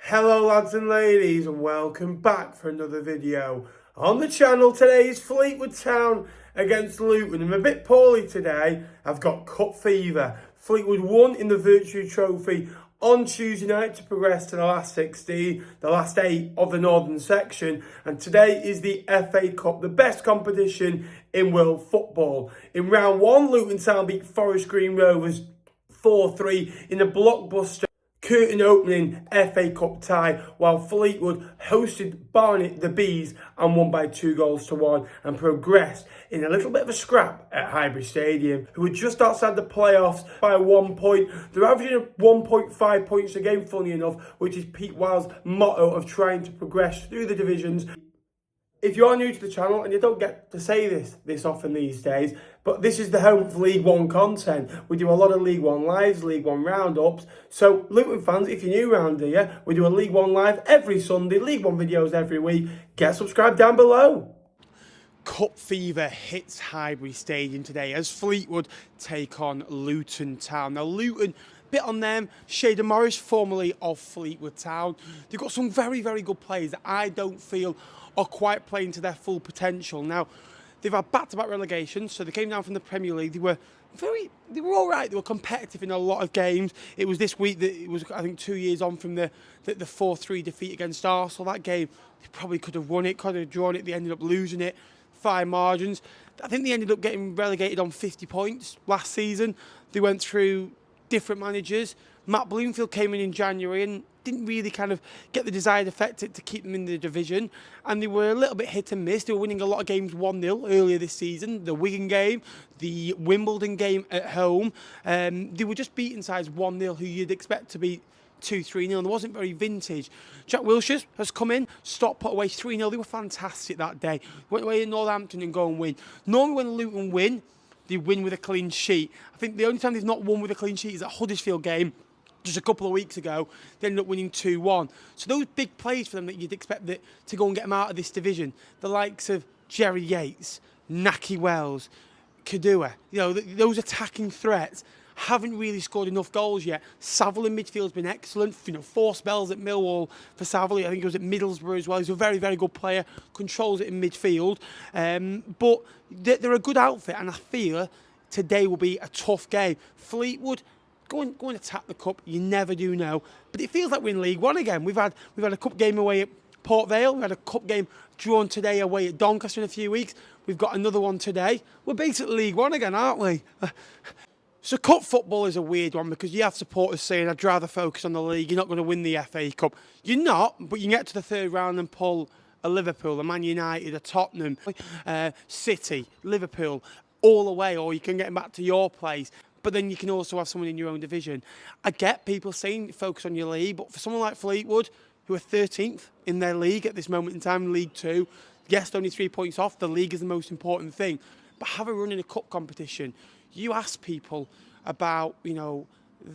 Hello lads and ladies and welcome back for another video. On the channel today is Fleetwood Town against Luton. I'm a bit poorly today, I've got cup fever. Fleetwood won in the Virtue Trophy on Tuesday night to progress to the last 16, the last 8 of the Northern section, and today is the FA Cup, the best competition in world football. In round 1, Luton Town beat Forest Green Rovers 4-3 in a blockbuster curtain opening FA Cup tie, while Fleetwood hosted Barnet the Bees and won by 2-1 and progressed in a little bit of a scrap at Highbury Stadium, who were just outside the playoffs by 1 point. They're averaging 1.5 points a game, funny enough, which is Pete Wild's motto of trying to progress through the divisions. If you are new to the channel, and you don't get to say this often these days, but this is the home for League One content. We do a lot of League One lives, League One roundups. So Luton fans, if you're new around here, we do a League One live every Sunday, League One videos every week. Get subscribed down below. Cup fever hits Highbury Stadium today as Fleetwood take on Luton Town. Now Luton, bit on them, Shader Morris, formerly of Fleetwood Town. They've got some very, very good players that I don't feel are quite playing to their full potential. Now, they've had back-to-back relegations, so they came down from the Premier League. They were all right. They were competitive in a lot of games. It was this week that it was, I think, 2 years on from the 4-3 defeat against Arsenal. That game, they probably could have won it, could have drawn it. They ended up losing it, fine margins. I think they ended up getting relegated on 50 points last season. They went through different managers. Matt Bloomfield came in January and didn't really kind of get the desired effect to keep them in the division, and they were a little bit hit and miss. They were winning a lot of games 1-0 earlier this season, the Wigan game, the Wimbledon game at home. They were just beating sides 1-0 who you'd expect to beat 2-3-0, and there wasn't very vintage. Jack Wilshere has come in, stopped, put away 3-0. They were fantastic that day. Went away in Northampton and go and win. Normally when Luton win, they win with a clean sheet. I think the only time they've not won with a clean sheet is that Huddersfield game just a couple of weeks ago. They ended up winning 2-1. So those big plays for them that you'd expect to go and get them out of this division, the likes of Jerry Yates, Naki Wells, Kadua, those attacking threats haven't really scored enough goals yet. Saville in midfield has been excellent. 4 spells at Millwall for Saville. I think he was at Middlesbrough as well. He's a very, very good player. Controls it in midfield. But they're a good outfit, and I feel today will be a tough game. Fleetwood, go and attack the cup. You never do know. But it feels like we're in League One again. We've had a cup game away at Port Vale. We had a cup game drawn today away at Doncaster in a few weeks. We've got another one today. We're basically League One again, aren't we? So cup football is a weird one because you have supporters saying, I'd rather focus on the league. You're not going to win the FA Cup. You're not, but you can get to the third round and pull a Liverpool, a Man United, a Tottenham, City, Liverpool, all away, or you can get them back to your place. But then you can also have someone in your own division. I get people saying focus on your league, but for someone like Fleetwood, who are 13th in their league at this moment in time, League 2, yes, only 3 points off, the league is the most important thing, but have a run in a cup competition. You ask people about,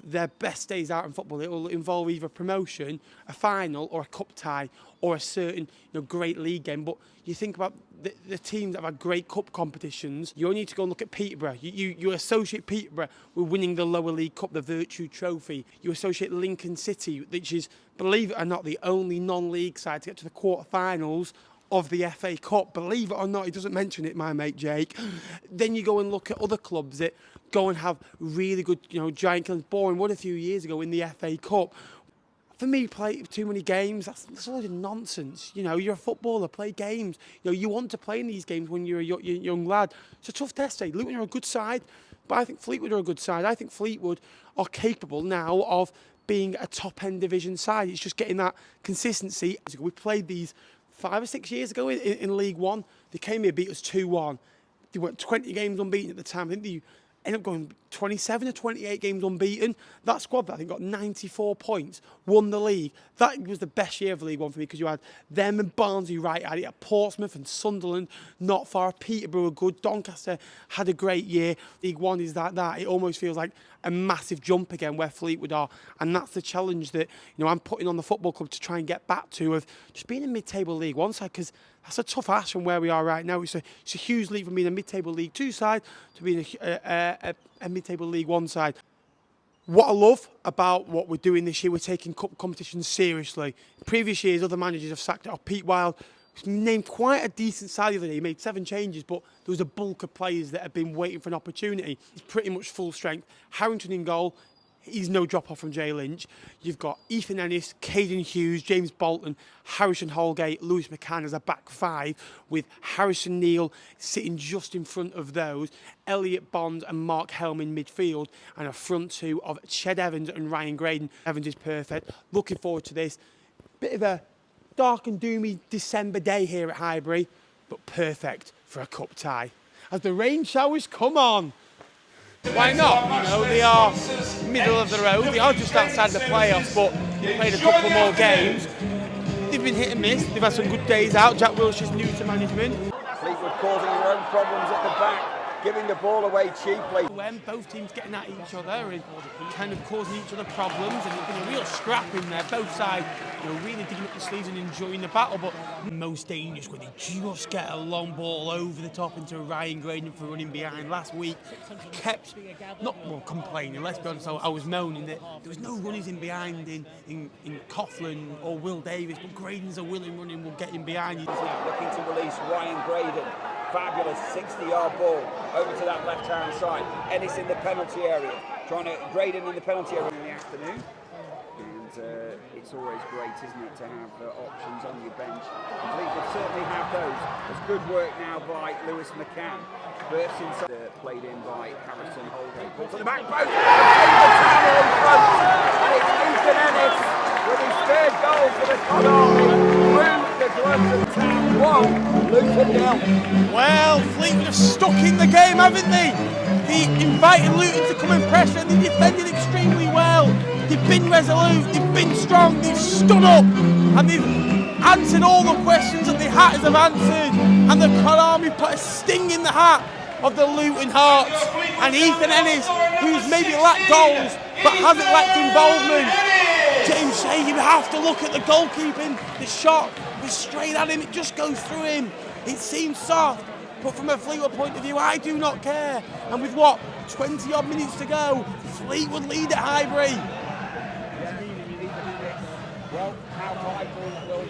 their best days out in football. It will involve either promotion, a final, or a cup tie, or a certain great league game. But you think about the teams that have had great cup competitions. You only need to go and look at Peterborough. You associate Peterborough with winning the lower league cup, the Virtue Trophy. You associate Lincoln City, which is, believe it or not, the only non-league side to get to the quarterfinals of the FA Cup. Believe it or not, he doesn't mention it, my mate Jake. Then you go and look at other clubs that go and have really good, giant killers. Bournemouth won a few years ago in the FA Cup. For me, play too many games, that's a lot of nonsense. You're a footballer, play games. You want to play in these games when you're a young lad. It's a tough test day. Luton are a good side, but I think Fleetwood are a good side. I think Fleetwood are capable now of being a top-end division side. It's just getting that consistency. We played these 5 or 6 years ago in League One. They came here, beat us 2-1. They went 20 games unbeaten at the time. I think they ended up going 27 or 28 games unbeaten. That squad, I think, got 94 points, won the league. That was the best year of League One for me because you had them and Barnsley right at it, at Portsmouth and Sunderland, not far. Peterborough were good. Doncaster had a great year. League One is that. It almost feels like a massive jump again where Fleetwood are. And that's the challenge that I'm putting on the football club to try and get back to, of just being a mid-table League One side, because that's a tough ask from where we are right now. It's a huge leap from being a mid-table League 2 side to being a mid-table League 1 side. What I love about what we're doing this year, we're taking cup competitions seriously. Previous years, other managers have sacked it off. Pete Wild named quite a decent side the other day. He made 7 changes, but there was a bulk of players that have been waiting for an opportunity. He's pretty much full strength. Harrington in goal. He's no drop off from Jay Lynch. You've got Ethan Ennis, Caden Hughes, James Bolton, Harrison Holgate, Lewis McCann as a back 5, with Harrison Neal sitting just in front of those, Elliot Bond and Mark Helm in midfield, and a front 2 of Ched Evans and Ryan Graydon. Evans is perfect. Looking forward to this. Bit of a dark and doomy December day here at Highbury, but perfect for a cup tie. As the rain showers come on. Why not? You know, they are middle of the road. They are just outside the playoffs, but they've played a couple more games. They've been hit and miss. They've had some good days out. Jack Wilshire's new to management. Fleetwood causing their own problems at the back, giving the ball away cheaply. When both teams getting at each other and kind of causing each other problems, and there's been a real scrap in there. Both sides, you know, really digging up the sleeves and enjoying the battle. But most dangerous when they just get a long ball over the top into Ryan Graydon for running behind. Last week, kept not more complaining. Let's be honest, I was moaning that there was no runners in behind in Coughlin or Will Davis, but Graydon's a willing running will get in behind you. Looking to release Ryan Graydon. Fabulous 60-yard ball over to that left-hand side. Ennis in the penalty area, trying to Graydon in the penalty area in the afternoon. And it's always great, isn't it, to have options on your bench. And Fleetwood certainly have those. There's good work now by Lewis McCann. Burst inside, played in by Harrison Holgate. Ball to the back post. In front. And it's Ethan Ennis with his third goal for the Cod Army. Through the gloves of Town 1, Luton 0. Well, Fleetwood have stuck in the game, haven't they? They invited Luton to come and pressure, and they defended extremely well. They've been resolute, they've been strong, they've stood up, and they've answered all the questions that the Hatters have answered. And the Cod Army put a sting in the hat of the Luton Hearts. And Ethan Ennis, who's maybe lacked goals, but hasn't lacked involvement. James Shea, you have to look at the goalkeeping. The shot was straight at him, it just goes through him. It seems soft, but from a Fleetwood point of view, I do not care. And with what, 20 odd minutes to go, Fleetwood lead at Highbury.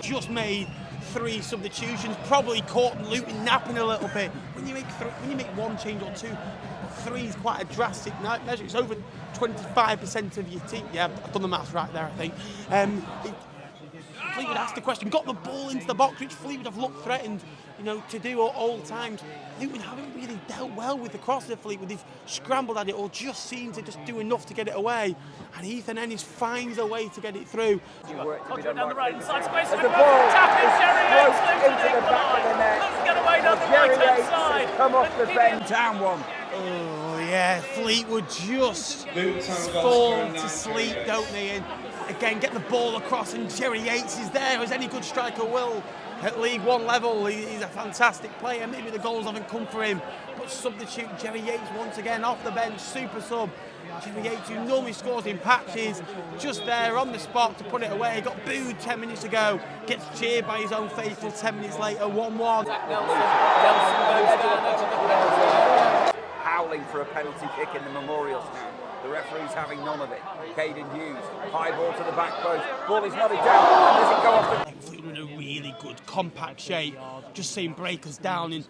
Just made 3 substitutions, probably caught Luton napping a little bit. When you make 1 change or 2, 3 is quite a drastic measure. It's over 25% of your team. Yeah, I've done the maths right there, I think. Fleetwood asked the question, got the ball into the box, which Fleetwood have looked threatened, you know, to do at all times. Luton haven't really dealt well with the cross of Fleetwood. They've scrambled at it or just seemed to just do enough to get it away. And Ethan Ennis finds a way to get it through. Down the right inside space, the ball tap in, Jerry Yates into the back of the net. Let's get away down the Jerry right-hand Yates side. has come off the bench. Town 1. Oh yeah, Fleetwood just fall to sleep, don't they? And again, get the ball across, and Jerry Yates is there, as any good striker will at League One level. He's a fantastic player. Maybe the goals haven't come for him, but substitute Jerry Yates once again off the bench, super sub. Jerry Yates, who normally scores in patches, just there on the spot to put it away. Got booed 10 minutes ago, gets cheered by his own faithful 10 minutes later, 1-1. Howling for a penalty kick in the Memorial Stand. The referee's having none of it. Caden Hughes, high ball to the back post. Ball is nodded down, and does it go off the... Fleetwood in a really good, compact shape. Just seeing breakers down and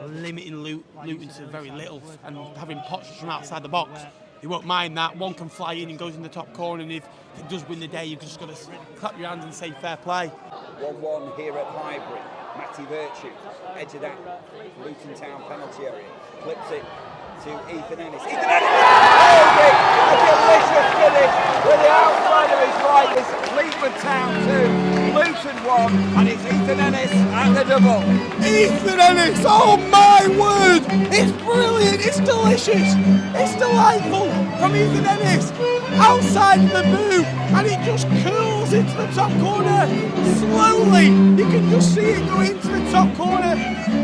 limiting Luton to very little, and having Potts from outside the box. You won't mind that. One can fly in and goes in the top corner, and if it does win the day, you've just got to clap your hands and say fair play. 1-1 here at Highbury. Matty Virtue, edge of that Luton Town penalty area. Clips it to Ethan Ennis. Ethan Ennis! A delicious finish with the outside of his right. It's Fleetwood Town 2, Luton 1, and it's Ethan Ennis at the double. Ethan Ennis, oh my word! It's brilliant, it's delicious, it's delightful from Ethan Ennis. Outside the boot, and it just curls into the top corner. Slowly, you can just see it go into the top corner.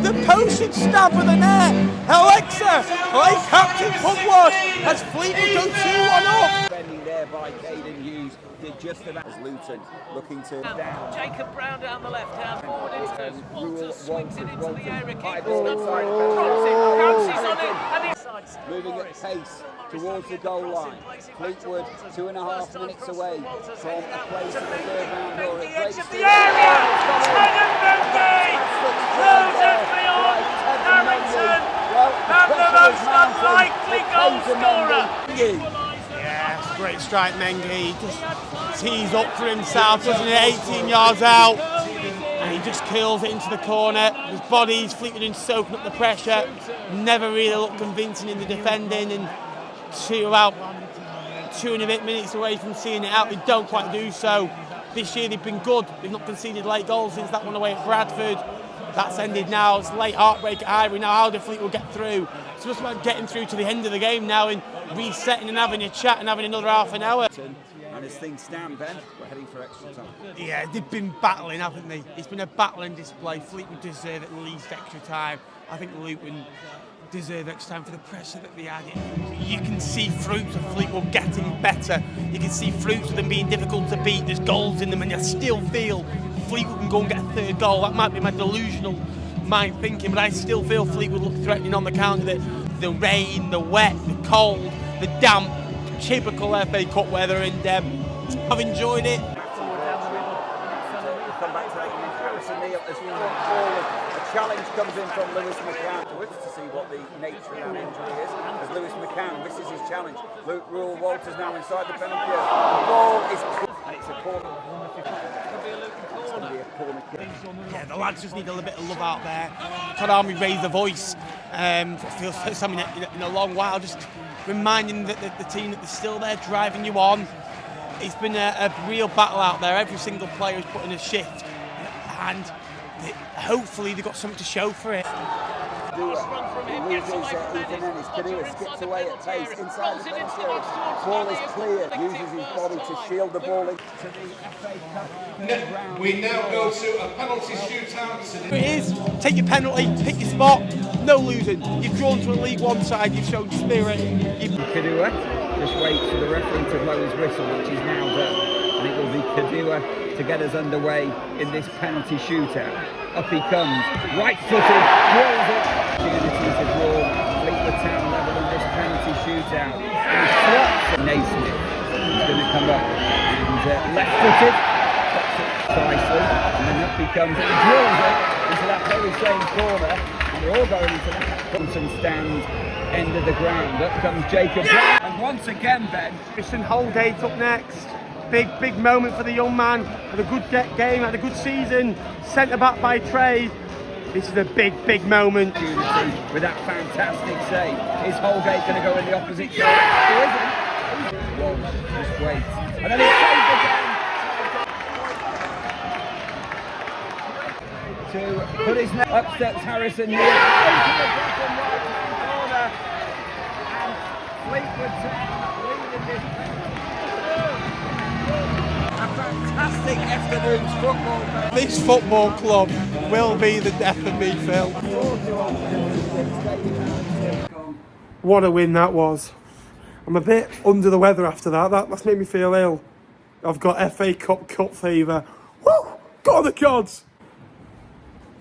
The post and stab with the net. Alexa, play Captain Pugwash as Fleetwood go 2-1 up. Defending there by Caden Hughes. Did just about as Luton looking to down. Jacob Brown down the left hand, forward into Walter, swings it into Walter. the area, High keeps ball the inside. drops it, bounces on it, and it's moving at pace. towards the goal line. Fleetwood 2.5 minutes away from a place in the third round or a great The area! And the most unlikely goal scorer. Yeah, it's a great strike, Mengi. He just tees up for himself, doesn't he? 18 yards out. And he just curls it into the corner. His body's Fleetwood in soaking up the pressure. Never really looked convincing in the defending. And about 2.5 minutes away from seeing it out, they don't quite do so. This year they've been good. They've not conceded late goals since that one away at Bradford. That's ended now. It's late heartbreak at Highbury. Now how do Fleetwood get through? It's just about getting through to the end of the game now and resetting and having a chat and having another half an hour. And as things stand, Ben, we're heading for extra time. Yeah, they've been battling, haven't they? It's been a battling display. Fleetwood deserve at least extra time. I think Luton deserve extra time for the pressure that they had. You can see fruits of Fleetwood getting better. You can see fruits of them being difficult to beat. There's goals in them, and you still feel Fleetwood can go and get a third goal. That might be my delusional mind thinking, but I still feel Fleetwood look threatening on the counter. The rain, the wet, the cold, the damp, typical FA Cup weather, and I've enjoyed it. As we move forward, a challenge comes in from Lewis McCann to see what the nature of that injury is. As Lewis McCann misses his challenge, Ruel Walters now inside the penalty area. The ball is and it's a corner. It's going to be a corner kick. Yeah, the lads just need a little bit of love out there. Karami raised the voice. Feels first time in a long while, just reminding the team that they're still there, driving you on. It's been a real battle out there. Every single player is putting a shift, and hopefully they've got something to show for it. Kadua skips away at pace inside the penalty area. Ball is clear. Uses his body to shield the ball into the FA Cup. We now go to a penalty shootout. It is. Take your penalty, pick your spot, no losing. You've drawn to a League One side, you've shown spirit. Kadua just waits for the referee to blow his whistle, which is now done. And it will be Kadua to get us underway in this penalty shootout. Up he comes, right-footed, drills it. Opportunity to draw Fleetwood Town level in this penalty shootout. And he slots Naismith. He's going to come up and left-footed, stops it precisely, and then up he comes and he drills it into that very same corner. And we're all going into that Thompson stand end of the ground. Up comes Jacob Brown. And once again, Ben, Christian Holgate up next. Big moment for the young man. Had a good game, had a good season. Centre back by trade. This is a big moment. With that fantastic save. Is Holgate going to go in the opposite direction? He isn't. Just wait. And then it's saved again. To put his net up steps Harrison Neal. Into the bottom right corner. And Fleetwood Town leading this penalty. A fantastic afternoon's football. This football club will be the death of me, Phil. What a win that was. I'm a bit under the weather after that. That's made me feel ill. I've got FA Cup fever. Woo! God the gods!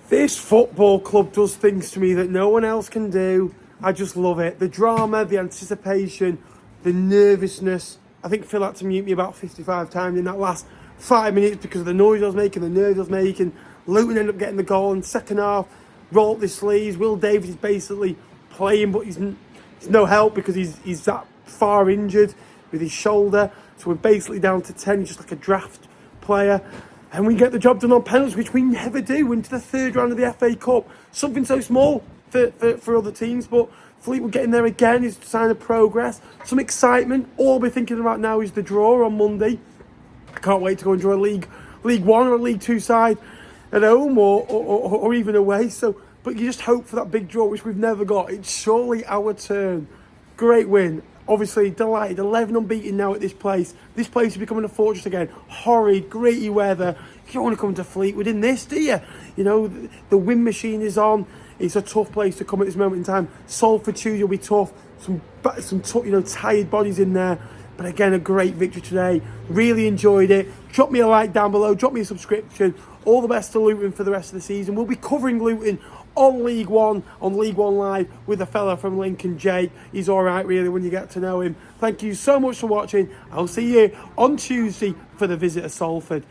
This football club does things to me that no one else can do. I just love it. The drama, the anticipation, the nervousness. I think Phil had to mute me about 55 times in that last 5 minutes because of the noise I was making, the nerves I was making. Luton ended up getting the goal in the second half, rolled up his sleeves. Will Davies is basically playing, but he's no help because he's that far injured with his shoulder. So we're basically down to 10, he's just like a draft player. And we get the job done on penalties, which we never do, into the third round of the FA Cup. Something so small for other teams, but Fleetwood getting there again is a sign of progress. Some excitement. All we're thinking about now is the draw on Monday. I can't wait to go enjoy a League One or a League Two side at home or even away. So, but you just hope for that big draw, which we've never got. It's surely our turn. Great win. Obviously delighted. 11 unbeaten now at this place. This place is becoming a fortress again. Horrid, gritty weather. You don't want to come to Fleetwood in this, do you? You know, the wind machine is on. It's a tough place to come at this moment in time. Salford Tuesday will be tough. Some tired bodies in there. But again, a great victory today. Really enjoyed it. Drop me a like down below. Drop me a subscription. All the best to Luton for the rest of the season. We'll be covering Luton on League One Live with a fella from Lincoln, Jake. He's alright really when you get to know him. Thank you so much for watching. I'll see you on Tuesday for the visit of Salford.